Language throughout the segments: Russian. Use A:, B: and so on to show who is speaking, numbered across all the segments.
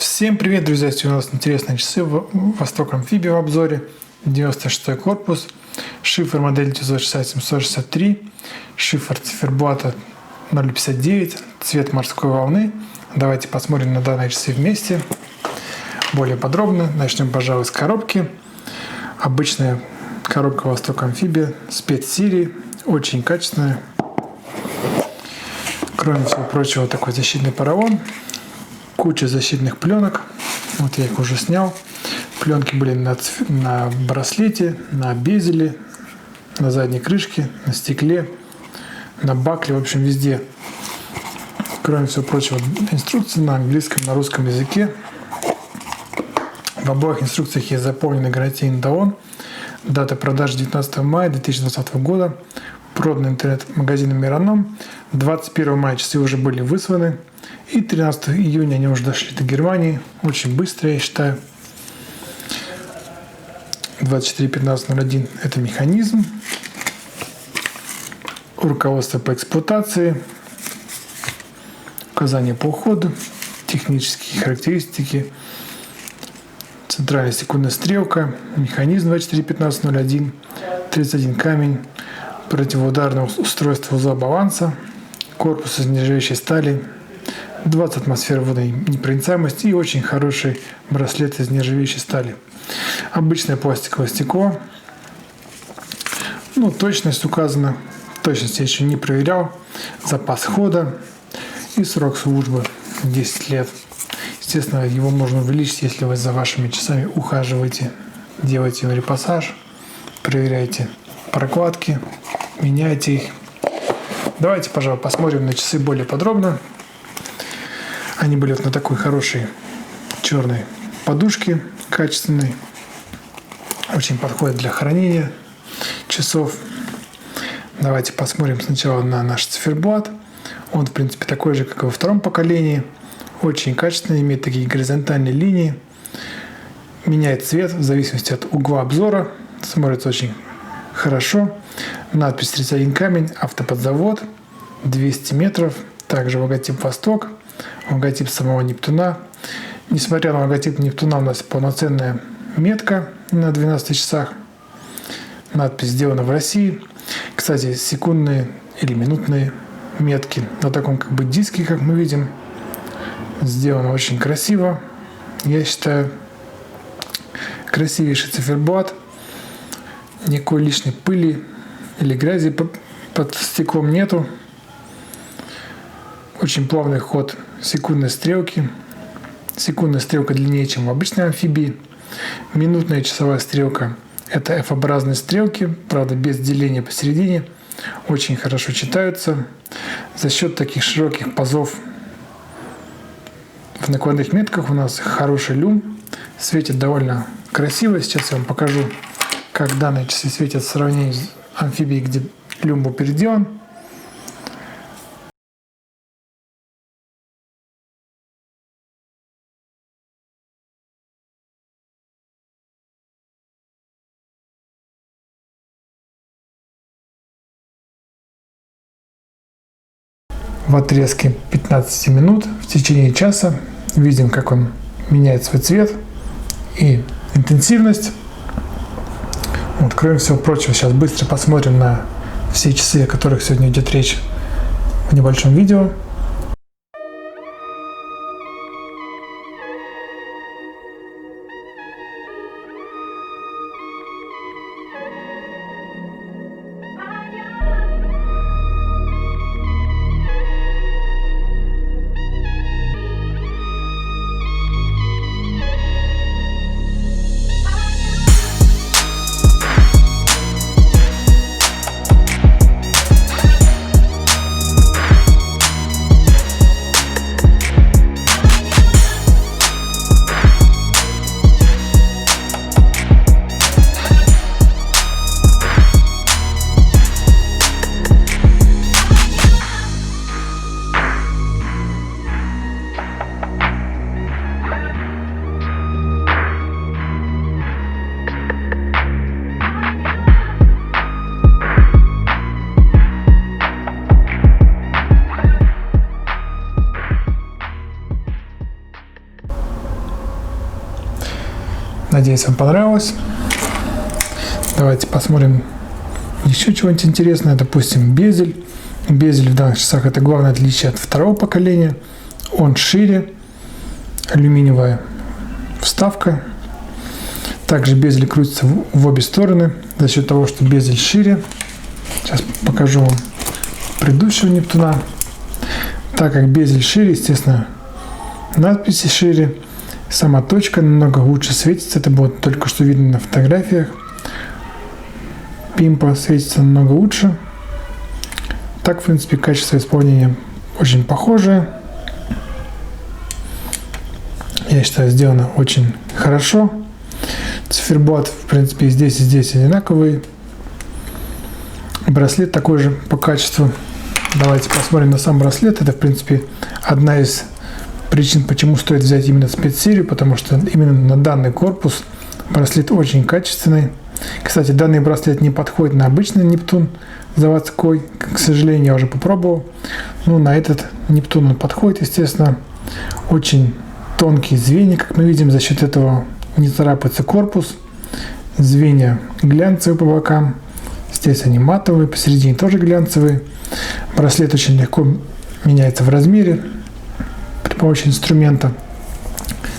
A: Всем привет, друзья! Сегодня у нас интересные часы Восток Амфибия в обзоре. 96-й корпус, шифр модели 960-763, шифр циферблата 059, цвет морской волны. Давайте посмотрим на данные часы вместе более подробно. Начнем, пожалуй, с коробки. Обычная коробка Восток Амфибия, спецсерии, очень качественная. Кроме всего прочего, такой защитный поролон. Куча защитных пленок. Вот я их уже снял. Пленки были на браслете, на безеле, на задней крышке, на стекле, на бакле, в общем, везде. Кроме всего прочего, инструкции на английском, на русском языке. В обоих инструкциях есть заполненный гарантийный талон. Дата продажи 19 мая 2020 года. Продан интернет-магазином Мираном. 21 мая часы уже были высланы. И 13 июня они уже дошли до Германии. Очень быстро, я считаю. 24.15.01 – это механизм. Руководство по эксплуатации. Указания по уходу. Технические характеристики. Центральная секундная стрелка. Механизм 24.15.01. 31 камень. Противоударное устройство узла баланса. Корпус из нержавеющей стали. 20 атмосфер водной непроницаемости и очень хороший браслет из нержавеющей стали. Обычное пластиковое стекло. Точность указана. Точность я еще не проверял. Запас хода и срок службы 10 лет. Естественно, его можно увеличить, если вы за вашими часами ухаживаете, делаете им репассаж, проверяете прокладки, меняйте их. Давайте, пожалуй, посмотрим на часы более подробно. Они были вот на такой хорошей черной подушке, качественной. Очень подходит для хранения часов. Давайте посмотрим сначала на наш циферблат. Он, в принципе, такой же, как и во втором поколении. Очень качественный, имеет такие горизонтальные линии. Меняет цвет в зависимости от угла обзора. Смотрится очень хорошо. Надпись 31 камень, автоподзавод, 200 метров. Также логотип «Восток», логотип самого Нептуна. Несмотря на логотип Нептуна, у нас полноценная метка на 12 часах. Надпись «Сделано в России». Кстати, секундные или минутные метки на таком диске, как мы видим. Сделано очень красиво. Я считаю, красивейший циферблат. Никакой лишней пыли или грязи под стеклом нету. Очень плавный ход секундной стрелки. Секундная стрелка длиннее, чем в обычной амфибии. Минутная часовая стрелка – это F-образные стрелки, правда без деления посередине. Очень хорошо читаются. За счет таких широких пазов в накладных метках у нас хороший люм. Светит довольно красиво. Сейчас я вам покажу, как данные часы светят в сравнении с амфибией, где люм был переделан. В отрезке 15 минут в течение часа видим, как он меняет свой цвет и интенсивность. Кроме всего прочего, сейчас быстро посмотрим на все часы, о которых сегодня идет речь в небольшом видео. Надеюсь, вам понравилось. Давайте посмотрим еще чего-нибудь интересное. Допустим, безель. Безель в данных часах это главное отличие от второго поколения. Он шире. Алюминиевая вставка. Также безель крутится в обе стороны за счет того, что безель шире. Сейчас покажу вам предыдущего Нептуна. Так как безель шире, естественно, надписи шире. Сама точка намного лучше светится. Это было только что видно на фотографиях. Пимпа светится намного лучше. Так, в принципе, качество исполнения очень похожее. Я считаю, сделано очень хорошо. Циферблат, в принципе, и здесь одинаковый. Браслет такой же по качеству. Давайте посмотрим на сам браслет. Это, в принципе, одна из причин, почему стоит взять именно спецсерию, потому что именно на данный корпус браслет очень качественный. Кстати, данный браслет не подходит на обычный Нептун заводской. К сожалению, я уже попробовал. Но на этот Нептун он подходит, естественно. Очень тонкие звенья, как мы видим, за счет этого не царапается корпус. Звенья глянцевые по бокам. Здесь они матовые, посередине тоже глянцевые. Браслет очень легко меняется в размере при помощи инструмента.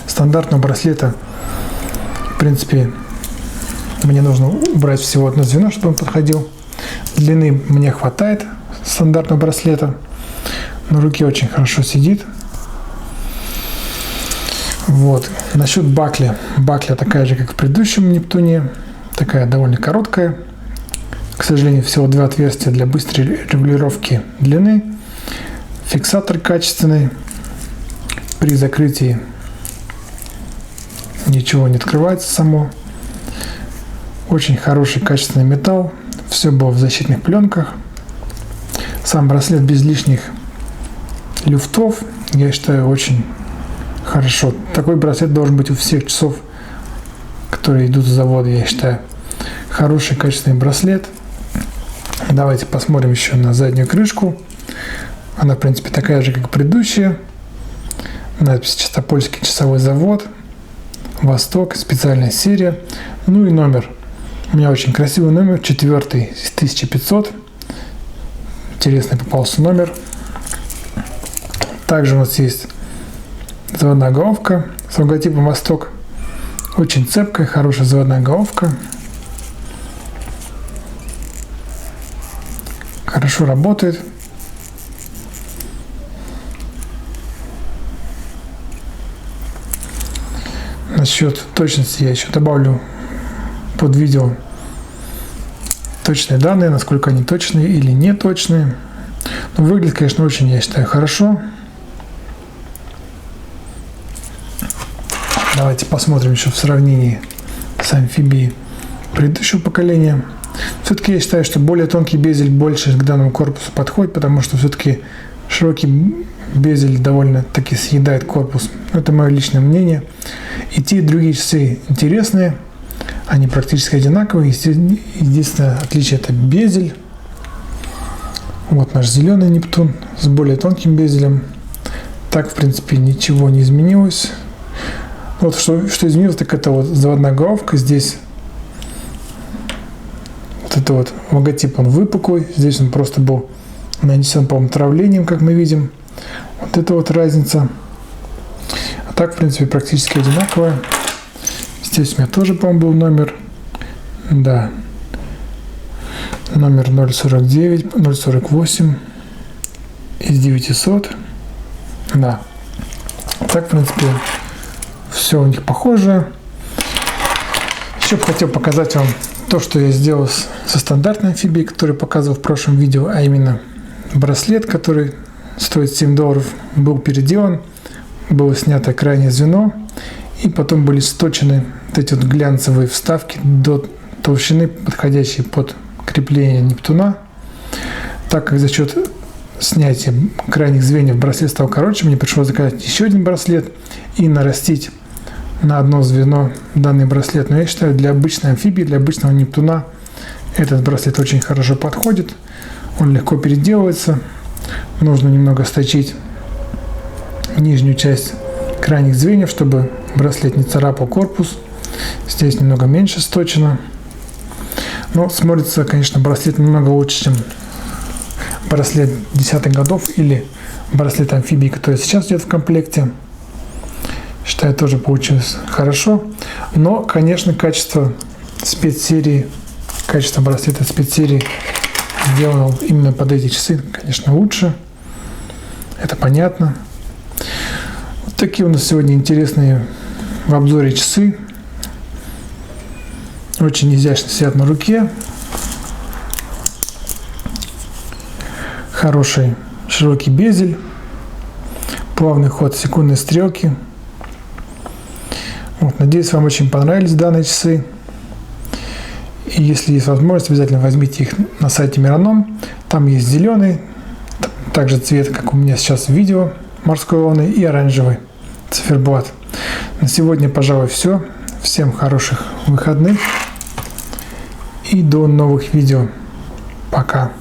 A: Стандартного браслета, в принципе, мне нужно убрать всего одно звено, чтобы он подходил. Длины мне хватает стандартного браслета. На руке очень хорошо сидит. Вот. Насчет бакли. Бакля такая же, как в предыдущем Нептуне. Такая довольно короткая. К сожалению, всего 2 отверстия для быстрой регулировки длины. Фиксатор качественный. При закрытии ничего не открывается само. Очень хороший качественный металл. Все было в защитных пленках. Сам браслет без лишних люфтов. Я считаю, очень хорошо. Такой браслет должен быть у всех часов, которые идут с завода, я считаю. Хороший качественный браслет. Давайте посмотрим еще на заднюю крышку. Она, в принципе, такая же, как предыдущая. Надпись «Чистопольский часовой завод». Восток. Специальная серия. Ну и номер. У меня очень красивый номер. 4 из 1500. Интересный попался номер. Также у нас есть заводная головка с логотипом «Восток». Очень цепкая, хорошая заводная головка. Хорошо работает. Насчет точности я еще добавлю под видео точные данные, насколько они точные или не точные. Но выглядит, конечно, очень, я считаю, хорошо. Давайте посмотрим еще в сравнении с амфибией предыдущего поколения. Все-таки я считаю, что более тонкий безель больше к данному корпусу подходит, потому что все-таки широкий безель довольно-таки съедает корпус. Это мое личное мнение. И те, и другие часы интересные. Они практически одинаковые. Единственное отличие — это безель. Вот наш зеленый Нептун с более тонким безелем. Так, в принципе, ничего не изменилось. Вот что изменилось, так это вот заводная головка. Здесь вот это вот логотип, он выпуклый. Здесь он просто был нанесен, по-моему, травлением, как мы видим. Вот это вот разница. А так, в принципе, практически одинаковая. Здесь у меня тоже, по-моему, был номер. Да. Номер 049, 048 из 900. Да. Так, в принципе, все у них похоже. Еще бы хотел показать вам то, что я сделал со стандартной амфибией, который показывал в прошлом видео, а именно браслет, который стоит $7, был переделан, было снято крайнее звено, и потом были сточены вот эти вот глянцевые вставки до толщины, подходящей под крепление Нептуна. Так как за счет снятия крайних звеньев браслет стал короче, мне пришлось заказать еще один браслет и нарастить на одно звено данный браслет. Но я считаю, для обычной амфибии, для обычного Нептуна этот браслет очень хорошо подходит. Он легко переделывается. Нужно немного сточить нижнюю часть крайних звеньев, чтобы браслет не царапал корпус. Здесь немного меньше сточено. Но смотрится, конечно, браслет намного лучше, чем браслет 10-х годов или браслет амфибии, который сейчас идет в комплекте. Считаю, тоже получилось хорошо. Но, конечно, качество спецсерии, качество браслета спецсерии сделано именно под эти часы, конечно, лучше. Это понятно. Вот такие у нас сегодня интересные в обзоре часы. Очень изящно сидят на руке. Хороший широкий безель. Плавный ход секундной стрелки. Вот, надеюсь, вам очень понравились данные часы. И если есть возможность, обязательно возьмите их на сайте Miranom. Там есть зеленый, также цвет, как у меня сейчас в видео, морской волны, и оранжевый циферблат. На сегодня, пожалуй, все. Всем хороших выходных и до новых видео. Пока.